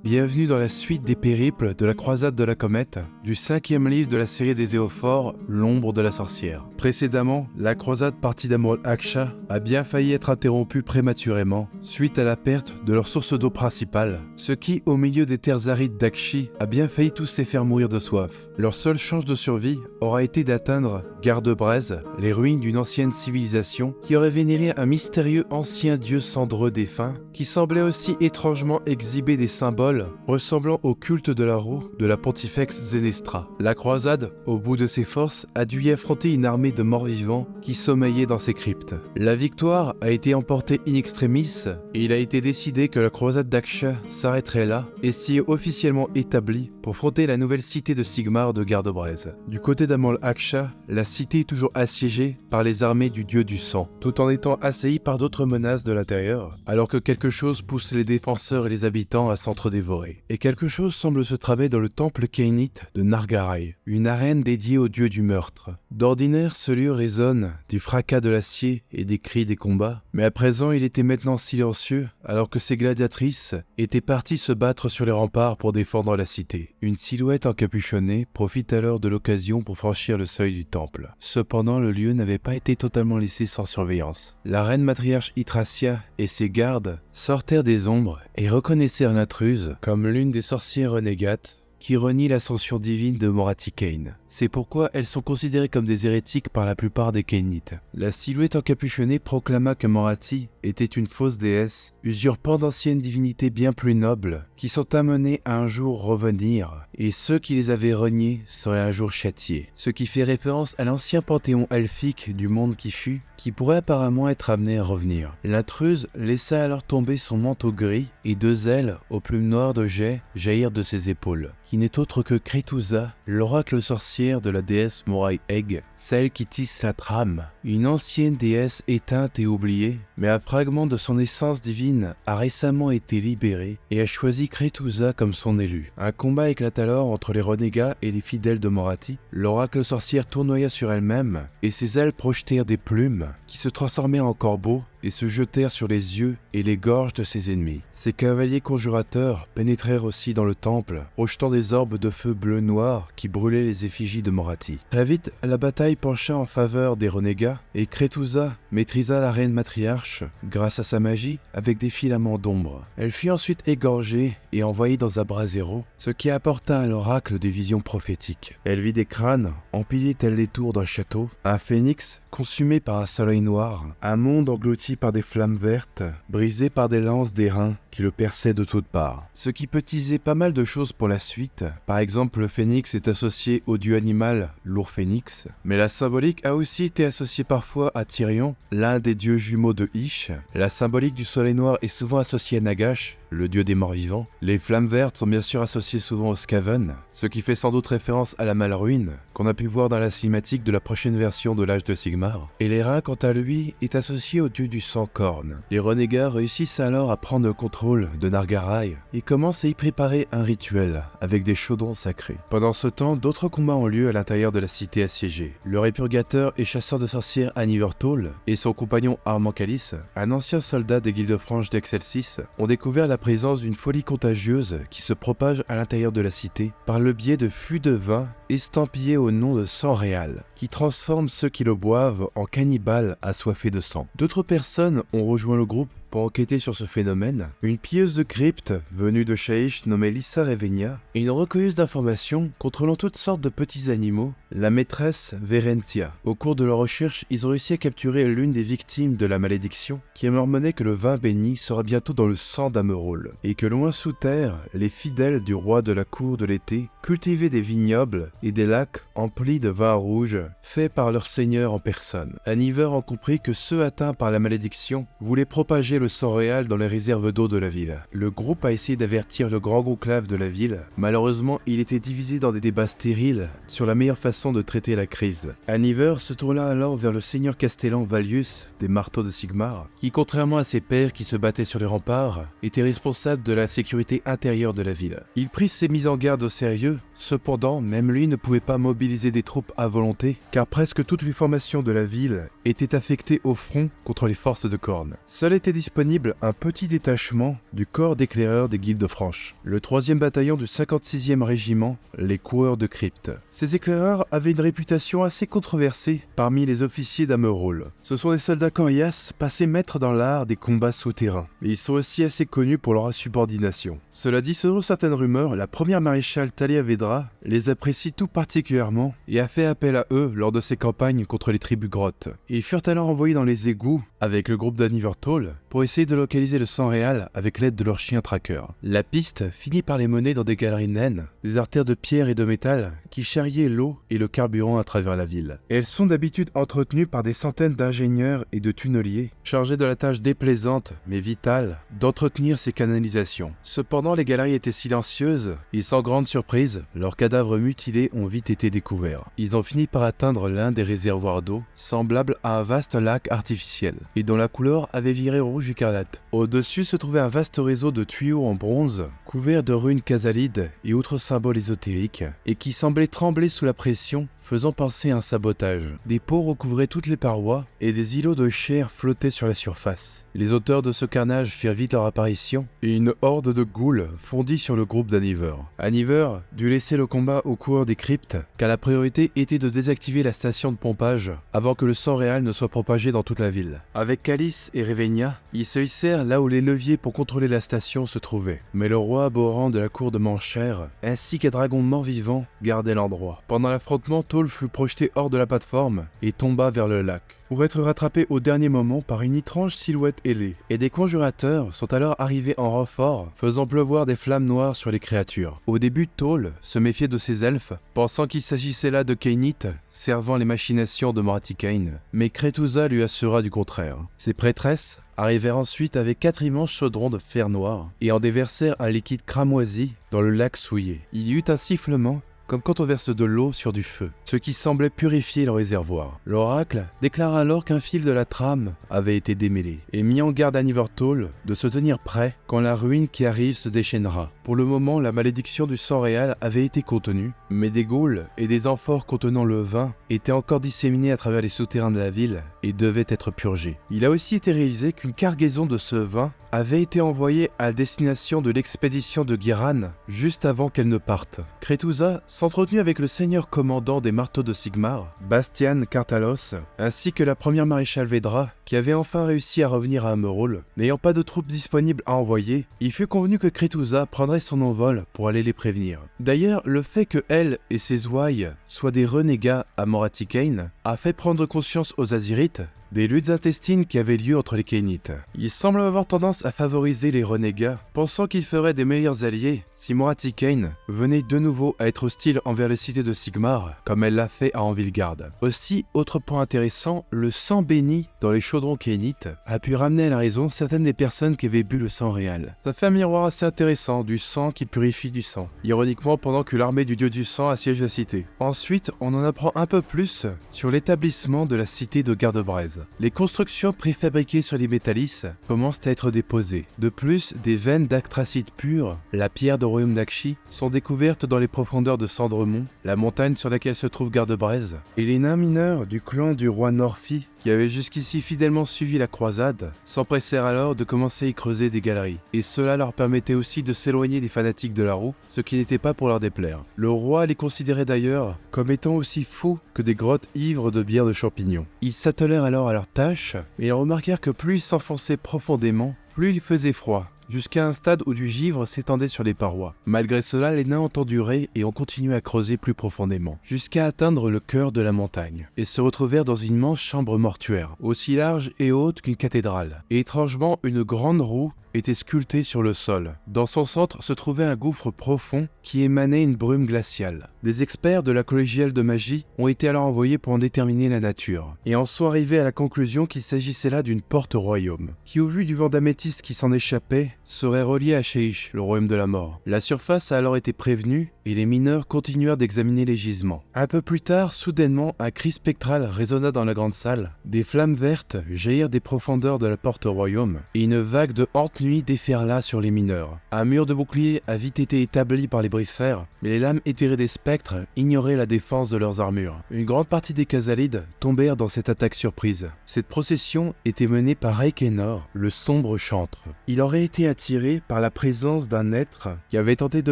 Bienvenue dans la suite des périples de la croisade de la comète, du 5e livre de la série des Éophores, l'ombre de la sorcière. Précédemment, la croisade partie d'Amol Aksha a bien failli être interrompue prématurément, suite à la perte de leur source d'eau principale, ce qui, au milieu des terres arides d'Akshi, a bien failli tous les faire mourir de soif. Leur seule chance de survie aura été d'atteindre Garde-Braise, les ruines d'une ancienne civilisation qui aurait vénéré un mystérieux ancien dieu cendreux défunt, qui semblait aussi étrangement exhiber des symboles ressemblant au culte de la roue de la pontifex Zenestra. La croisade, au bout de ses forces, a dû y affronter une armée de morts-vivants qui sommeillaient dans ses cryptes. La victoire a été emportée in extremis et il a été décidé que la croisade d'Aksha s'arrêterait là et s'y est officiellement établie pour fronter la nouvelle cité de Sigmar de Garde-Braise. Du côté d'Amol Aksha, la cité est toujours assiégée par les armées du dieu du sang, tout en étant assaillie par d'autres menaces de l'intérieur, alors que quelque chose pousse les défenseurs et les habitants à s'entre-dévorer. Et quelque chose semble se tramer dans le temple kainite de Nargarai, une arène dédiée au dieu du meurtre. D'ordinaire, ce lieu résonne du fracas de l'acier et des cris des combats, mais à présent il était maintenant silencieux, alors que ses gladiatrices étaient parties se battre sur les remparts pour défendre la cité. Une silhouette encapuchonnée profite alors de l'occasion pour franchir le seuil du temple. Cependant, le lieu n'avait pas été totalement laissé sans surveillance. La reine matriarche Yggdrasia et ses gardes sortèrent des ombres et reconnaissèrent l'intruse comme l'une des sorcières renégates qui renie l'ascension divine de Morathi Kane. C'est pourquoi elles sont considérées comme des hérétiques par la plupart des Kainites. La silhouette encapuchonnée proclama que Morathi était une fausse déesse, usurpant d'anciennes divinités bien plus nobles, qui sont amenées à un jour revenir, et ceux qui les avaient reniés seraient un jour châtiés. Ce qui fait référence à l'ancien panthéon elfique du monde qui fut, qui pourrait apparemment être amené à revenir. L'intruse laissa alors tomber son manteau gris, et deux ailes, aux plumes noires de jet, jaillirent de ses épaules, qui n'est autre que Kretusa, l'oracle sorcière de la déesse Morai Egg, celle qui tisse la trame, une ancienne déesse éteinte et oubliée, mais un fragment de son essence divine a récemment été libéré et a choisi Kretusa comme son élu. Un combat éclate alors entre les renégats et les fidèles de Morathi. L'oracle sorcière tournoya sur elle-même et ses ailes projetèrent des plumes qui se transformèrent en corbeaux et se jetèrent sur les yeux et les gorges de ses ennemis. Ces cavaliers conjurateurs pénétrèrent aussi dans le temple, projetant des orbes de feu bleu-noir qui brûlaient les effigies de Morathi. Très vite, la bataille pencha en faveur des renégats et Kretusa maîtrisa la reine matriarche grâce à sa magie avec des filaments d'ombre. Elle fut ensuite égorgée et envoyée dans un brasero, ce qui apporta à l'oracle des visions prophétiques. Elle vit des crânes empilés tels les tours d'un château, un phénix consumé par un soleil noir, un monde englouti par des flammes vertes, brisé par des lances d'airain qui le perçaient de toutes parts. Ce qui peut teaser pas mal de choses pour la suite. Par exemple, le phénix est associé au dieu animal, l'ours phénix, mais la symbolique a aussi été associée parfois à Tyrion, l'un des dieux jumeaux de Ish. La symbolique du soleil noir est souvent associée à Nagash, le dieu des morts-vivants. Les flammes vertes sont bien sûr associées souvent au Skaven, ce qui fait sans doute référence à la Malruine, qu'on a pu voir dans la cinématique de la prochaine version de l'âge de Sigmar. Et l'airain, quant à lui, est associé au dieu du sang Khorne. Les renégats réussissent alors à prendre le contrôle de Nargarai et commencent à y préparer un rituel avec des chaudrons sacrés. Pendant ce temps, d'autres combats ont lieu à l'intérieur de la cité assiégée. Le répurgateur et chasseur de sorcières Anivertol et son compagnon Armancalis, un ancien soldat des guildes franches d'Excelsis, ont découvert la présence d'une folie contagieuse qui se propage à l'intérieur de la cité par le biais de fûts de vin estampillés au nom de sang réal, qui transforment ceux qui le boivent en cannibales assoiffés de sang. D'autres personnes ont rejoint le groupe pour enquêter sur ce phénomène. Une pilleuse de crypte venue de Shaish nommée Lissa Revenia et une recueilleuse d'informations contrôlant toutes sortes de petits animaux, la maîtresse Verentia. Au cours de leur recherche, ils ont réussi à capturer l'une des victimes de la malédiction qui a mormonné que le vin béni sera bientôt dans le sang d'Amerol et que loin sous terre, les fidèles du roi de la cour de l'été cultivaient des vignobles et des lacs emplis de vin rouge faits par leur seigneur en personne. Aniver en comprit que ceux atteints par la malédiction voulaient propager le sang réal dans les réserves d'eau de la ville. Le groupe a essayé d'avertir le grand conclave de la ville. Malheureusement, il était divisé dans des débats stériles sur la meilleure façon de traiter la crise. Aniver se tourna alors vers le seigneur castellan Valius des marteaux de Sigmar, qui contrairement à ses pairs qui se battaient sur les remparts, était responsable de la sécurité intérieure de la ville. Il prit ses mises en garde au sérieux, Cependant, même lui ne pouvait pas mobiliser des troupes à volonté, car presque toutes les formations de la ville étaient affectées au front contre les forces de Khorne. Seul était disponible un petit détachement du corps d'éclaireurs des Guildes franches, le 3e bataillon du 56e régiment, les coureurs de crypte. Ces éclaireurs avaient une réputation assez controversée parmi les officiers d'Ameraull. Ce sont des soldats coriaces passés maîtres dans l'art des combats souterrains, mais ils sont aussi assez connus pour leur insubordination. Cela dit, selon certaines rumeurs, la première maréchale Talia Vedra les apprécie tout particulièrement et a fait appel à eux lors de ses campagnes contre les tribus grottes. Ils furent alors envoyés dans les égouts avec le groupe d'Anivertol pour essayer de localiser le sang réel avec l'aide de leurs chiens traqueurs. La piste finit par les mener dans des galeries naines, des artères de pierre et de métal qui charriaient l'eau et le carburant à travers la ville. Elles sont d'habitude entretenues par des centaines d'ingénieurs et de tunneliers chargés de la tâche déplaisante mais vitale d'entretenir ces canalisations. Cependant, les galeries étaient silencieuses et sans grande surprise, leurs cadavres mutilés ont vite été découverts. Ils ont fini par atteindre l'un des réservoirs d'eau, semblable à un vaste lac artificiel, et dont la couleur avait viré rouge écarlate. Au-dessus se trouvait un vaste réseau de tuyaux en bronze, couverts de runes chasalides et autres symboles ésotériques, et qui semblaient trembler sous la pression, faisant penser à un sabotage. Des pots recouvraient toutes les parois et des îlots de chair flottaient sur la surface. Les auteurs de ce carnage firent vite leur apparition et une horde de ghouls fondit sur le groupe d'Aniver. Aniver dut laisser le combat aux coureurs des cryptes car la priorité était de désactiver la station de pompage avant que le sang réel ne soit propagé dans toute la ville. Avec Calice et Revenia, ils se hissèrent là où les leviers pour contrôler la station se trouvaient. Mais le roi Boran de la cour de Manchère ainsi qu'un dragon mort-vivant gardaient l'endroit. Pendant l'affrontement, Toll fut projeté hors de la plateforme et tomba vers le lac, pour être rattrapé au dernier moment par une étrange silhouette ailée. Et des conjurateurs sont alors arrivés en renfort, faisant pleuvoir des flammes noires sur les créatures. Au début, Toll se méfiait de ces elfes, pensant qu'il s'agissait là de Kainites, servant les machinations de Moraticane, mais Kretusa lui assura du contraire. Ses prêtresses arrivèrent ensuite avec 4 immenses chaudrons de fer noir et en déversèrent un liquide cramoisi dans le lac souillé. Il y eut un sifflement, comme quand on verse de l'eau sur du feu, ce qui semblait purifier le réservoir. L'oracle déclara alors qu'un fil de la trame avait été démêlé, et mit en garde Anivertol de se tenir prêt quand la ruine qui arrive se déchaînera. Pour le moment, la malédiction du sang réel avait été contenue, mais des ghouls et des amphores contenant le vin étaient encore disséminés à travers les souterrains de la ville et devaient être purgés. Il a aussi été réalisé qu'une cargaison de ce vin avait été envoyée à destination de l'expédition de Giran juste avant qu'elle ne parte. Kretusa s'entretenut avec le seigneur commandant des marteaux de Sigmar, Bastian Kartalos, ainsi que la première maréchale Vedra, qui avait enfin réussi à revenir à Ameraull. N'ayant pas de troupes disponibles à envoyer, il fut convenu que Kretusa prendrait son envol pour aller les prévenir. D'ailleurs, le fait que elle et ses ouailles soient des renégats à Moraticane a fait prendre conscience aux Azirites des luttes intestines qui avaient lieu entre les Kainites. Ils semblent avoir tendance à favoriser les renégats, pensant qu'ils feraient des meilleurs alliés si Moraticane venait de nouveau à être hostile envers les cités de Sigmar, comme elle l'a fait à Anvilgarde. Aussi, autre point intéressant, le sang béni dans les chaudrons Kainites a pu ramener à la raison certaines des personnes qui avaient bu le sang réel. Ça fait un miroir assez intéressant du sang qui purifie du sang, ironiquement pendant que l'armée du dieu du sang assiège la cité. Ensuite, on en apprend un peu plus sur l'établissement de la cité de Garde-Braise. Les constructions préfabriquées sur les métallis commencent à être déposées. De plus, des veines d'Actracite pure, la pierre de royaume d'Akshi, sont découvertes dans les profondeurs de Cendremont, la montagne sur laquelle se trouve Garde-Braise, et les nains mineurs du clan du roi Norfi, qui avaient jusqu'ici fidèlement suivi la croisade, s'empressèrent alors de commencer à y creuser des galeries, et cela leur permettait aussi de s'éloigner des fanatiques de la roue, ce qui n'était pas pour leur déplaire. Le roi les considérait d'ailleurs comme étant aussi fous que des grottes ivres de bière de champignons. Ils s'attelèrent alors à leur tâche, et ils remarquèrent que plus ils s'enfonçaient profondément, plus il faisait froid, jusqu'à un stade où du givre s'étendait sur les parois. Malgré cela, les nains ont enduré et ont continué à creuser plus profondément, jusqu'à atteindre le cœur de la montagne, et se retrouvèrent dans une immense chambre mortuaire, aussi large et haute qu'une cathédrale. Et étrangement, une grande roue était sculptée sur le sol. Dans son centre se trouvait un gouffre profond qui émanait une brume glaciale. Des experts de la collégiale de magie ont été alors envoyés pour en déterminer la nature, et en sont arrivés à la conclusion qu'il s'agissait là d'une porte au royaume, qui au vu du vent d'améthyste qui s'en échappait, serait reliée à Sheish, le royaume de la mort. La surface a alors été prévenue, et les mineurs continuèrent d'examiner les gisements. Un peu plus tard, soudainement, un cri spectral résonna dans la grande salle. Des flammes vertes jaillirent des profondeurs de la porte au royaume, et une vague de hante-nuit déferla sur les mineurs. Un mur de boucliers a vite été établi par les brise-fer, mais les lames éthérées des spectres ignoraient la défense de leurs armures. Une grande partie des Khazalides tombèrent dans cette attaque surprise. Cette procession était menée par Reikhenor, le sombre chantre. Il aurait été attiré par la présence d'un être qui avait tenté de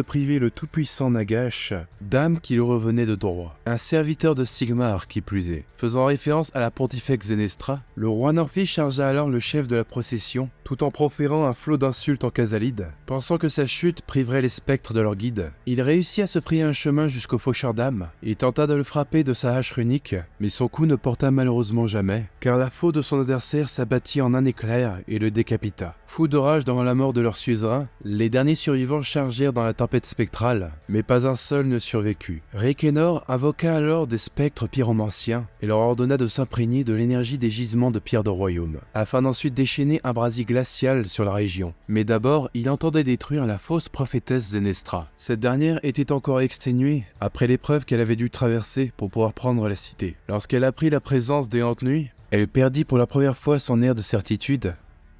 priver le tout-puissant Nagash d'âme qui lui revenait de droit. Un serviteur de Sigmar qui plus est. Faisant référence à la pontifex Zenestra, le roi Norfi chargea alors le chef de la procession, tout en proférant un flot d'insultes en Khazalide. Pensant que sa chute priverait les spectres de leur guide, il réussit à se frayer un chemin jusqu'au faucheur d'âme et tenta de le frapper de sa hache runique, mais son coup ne porta malheureusement jamais, car la faux de son adversaire s'abattit en un éclair et le décapita. Fous de rage devant la mort de leur suzerain, les derniers survivants chargèrent dans la tempête spectrale, mais pas un seul ne survécut. Reikhenor invoqua alors des spectres pyromanciens et leur ordonna de s'imprégner de l'énergie des gisements de pierre de royaume, afin d'ensuite déchaîner un brasier glacial sur la région. Mais d'abord, il entendait détruire la fausse prophétesse Zenestra. Cette dernière était encore exténuée après l'épreuve qu'elle avait dû traverser pour pouvoir prendre la cité. Lorsqu'elle apprit la présence des Hantes-Nuits, elle perdit pour la première fois son air de certitude,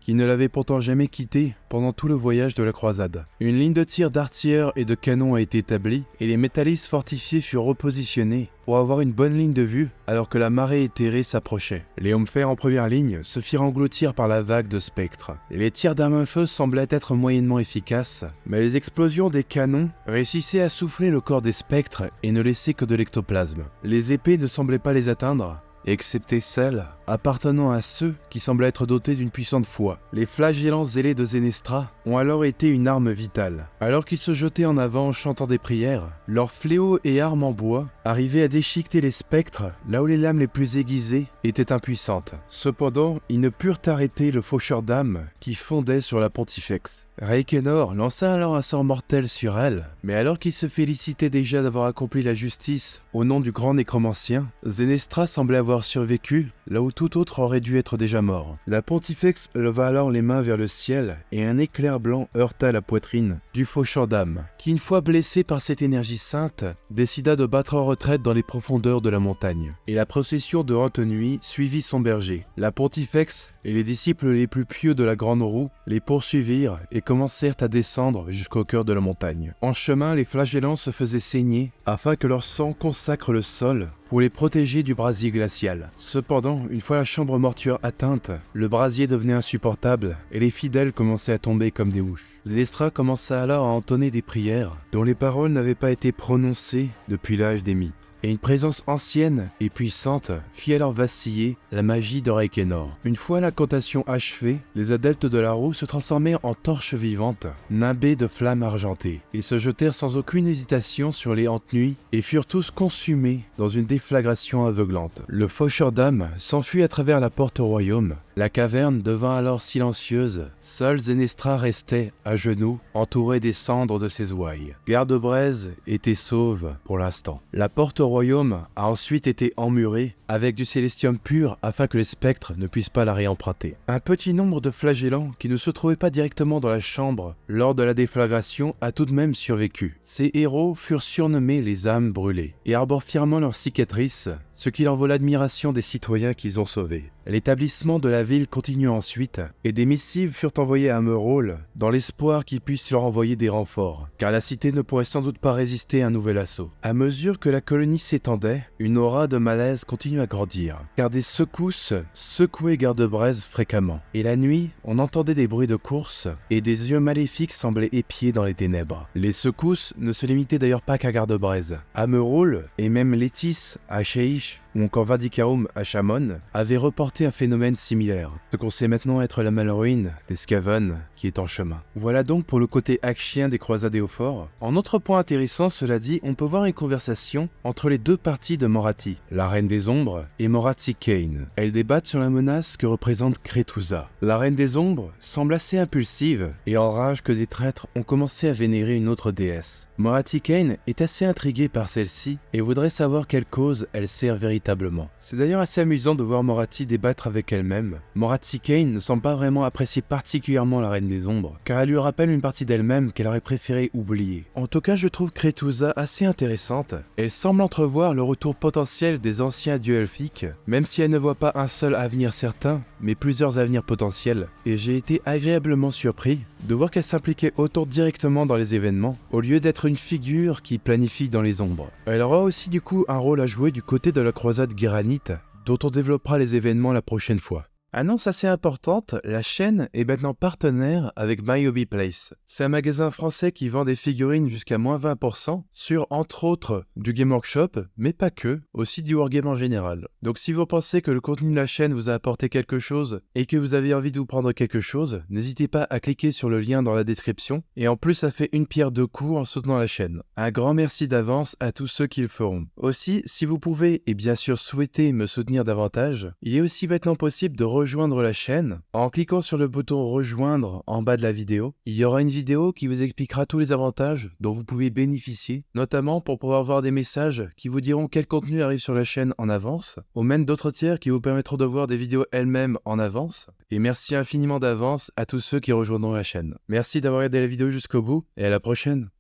qui ne l'avait pourtant jamais quitté pendant tout le voyage de la croisade. Une ligne de tir d'artilleurs et de canons a été établie, et les métallistes fortifiés furent repositionnés pour avoir une bonne ligne de vue alors que la marée éthérée s'approchait. Les hommes fer en première ligne se firent engloutir par la vague de spectres. Et les tirs d'armes à feu semblaient être moyennement efficaces, mais les explosions des canons réussissaient à souffler le corps des spectres et ne laissaient que de l'ectoplasme. Les épées ne semblaient pas les atteindre, excepté celles appartenant à ceux qui semblaient être dotés d'une puissante foi. Les flagellants zélés de Zenestra ont alors été une arme vitale. Alors qu'ils se jetaient en avant en chantant des prières, leurs fléaux et armes en bois arrivaient à déchiqueter les spectres là où les lames les plus aiguisées étaient impuissantes. Cependant, ils ne purent arrêter le faucheur d'âme qui fondait sur la pontifex. Reikhenor lança alors un sort mortel sur elle, mais alors qu'il se félicitait déjà d'avoir accompli la justice au nom du grand nécromancien, Zenestra semblait avoir survécu là où tout autre aurait dû être déjà mort. La pontifex leva alors les mains vers le ciel et un éclair blanc heurta la poitrine du faucheur d'âme, qui une fois blessé par cette énergie sainte, décida de battre en retraite dans les profondeurs de la montagne. Et la procession de Hantes-Nuits suivit son berger. La pontifex et les disciples les plus pieux de la Grande Roue les poursuivirent et commencèrent à descendre jusqu'au cœur de la montagne. En chemin, les flagellants se faisaient saigner afin que leur sang consacre le sol pour les protéger du brasier glacial. Cependant, une fois la chambre mortuaire atteinte, le brasier devenait insupportable et les fidèles commençaient à tomber comme des mouches. Zenestra commença alors à entonner des prières dont les paroles n'avaient pas été prononcées depuis l'âge des mythes. Et une présence ancienne et puissante fit alors vaciller la magie de Reikhenor. Une fois l'incantation achevée, les adeptes de la roue se transformèrent en torches vivantes, nimbées de flammes argentées, et se jetèrent sans aucune hésitation sur les Hantes-Nuits et furent tous consumés dans une déflagration aveuglante. Le faucheur d'âme s'enfuit à travers la porte au royaume. La caverne devint alors silencieuse. Seule Zenestra restait, à genoux, entourée des cendres de ses ouailles. Garde-Braise était sauve pour l'instant. La porte au royaume a ensuite été emmurée avec du célestium pur afin que les spectres ne puissent pas la réemprunter. Un petit nombre de flagellants qui ne se trouvaient pas directement dans la chambre lors de la déflagration a tout de même survécu. Ces héros furent surnommés les âmes brûlées et arborent fièrement leurs cicatrices, ce qui leur vaut l'admiration des citoyens qu'ils ont sauvés. L'établissement de la ville continue ensuite, et des missives furent envoyées à Merôle dans l'espoir qu'ils puissent leur envoyer des renforts, car la cité ne pourrait sans doute pas résister à un nouvel assaut. À mesure que la colonie s'étendait, une aura de malaise continue à grandir, car des secousses secouaient Garde-Braise fréquemment. Et la nuit, on entendait des bruits de course, et des yeux maléfiques semblaient épier dans les ténèbres. Les secousses ne se limitaient d'ailleurs pas qu'à Garde-Braise. À Merôle, et même Létis, à Sheish, ou encore Vindicarum à Chamon, avait reporté un phénomène similaire, ce qu'on sait maintenant être la malruine des Skaven qui est en chemin. Voilà donc pour le côté achien des croisades et au fort. En autre point intéressant, cela dit, on peut voir une conversation entre les deux parties de Morathi, la Reine des Ombres et Morathi Kane. Elles débattent sur la menace que représente Kretusa. La Reine des Ombres semble assez impulsive et en rage que des traîtres ont commencé à vénérer une autre déesse. Morathi Kane est assez intriguée par celle-ci et voudrait savoir quelle cause elle sert véritablement. C'est d'ailleurs assez amusant de voir Moratti débattre avec elle-même. Moratti Kane ne semble pas vraiment apprécier particulièrement la Reine des Ombres, car elle lui rappelle une partie d'elle-même qu'elle aurait préféré oublier. En tout cas, je trouve Kretusa assez intéressante. Elle semble entrevoir le retour potentiel des anciens dieux elfiques, même si elle ne voit pas un seul avenir certain, mais plusieurs avenirs potentiels, et j'ai été agréablement surpris de voir qu'elle s'impliquait autant directement dans les événements, au lieu d'être une figure qui planifie dans les ombres. Elle aura aussi du coup un rôle à jouer du côté de la croisade Guéranite, dont on développera les événements la prochaine fois. Annonce assez importante, la chaîne est maintenant partenaire avec My Hobby Place. C'est un magasin français qui vend des figurines jusqu'à moins 20% sur, entre autres, du Game Workshop, mais pas que, aussi du Wargame en général. Donc si vous pensez que le contenu de la chaîne vous a apporté quelque chose et que vous avez envie de vous prendre quelque chose, n'hésitez pas à cliquer sur le lien dans la description. Et en plus, ça fait une pierre deux coups en soutenant la chaîne. Un grand merci d'avance à tous ceux qui le feront. Aussi, si vous pouvez et bien sûr souhaitez me soutenir davantage, il est aussi maintenant possible de rejoindre la chaîne en cliquant sur le bouton rejoindre en bas de la vidéo. Il y aura une vidéo qui vous expliquera tous les avantages dont vous pouvez bénéficier, notamment pour pouvoir voir des messages qui vous diront quel contenu arrive sur la chaîne en avance, ou même d'autres tiers qui vous permettront de voir des vidéos elles-mêmes en avance. Et merci infiniment d'avance à tous ceux qui rejoindront la chaîne. Merci d'avoir regardé la vidéo jusqu'au bout et à la prochaine.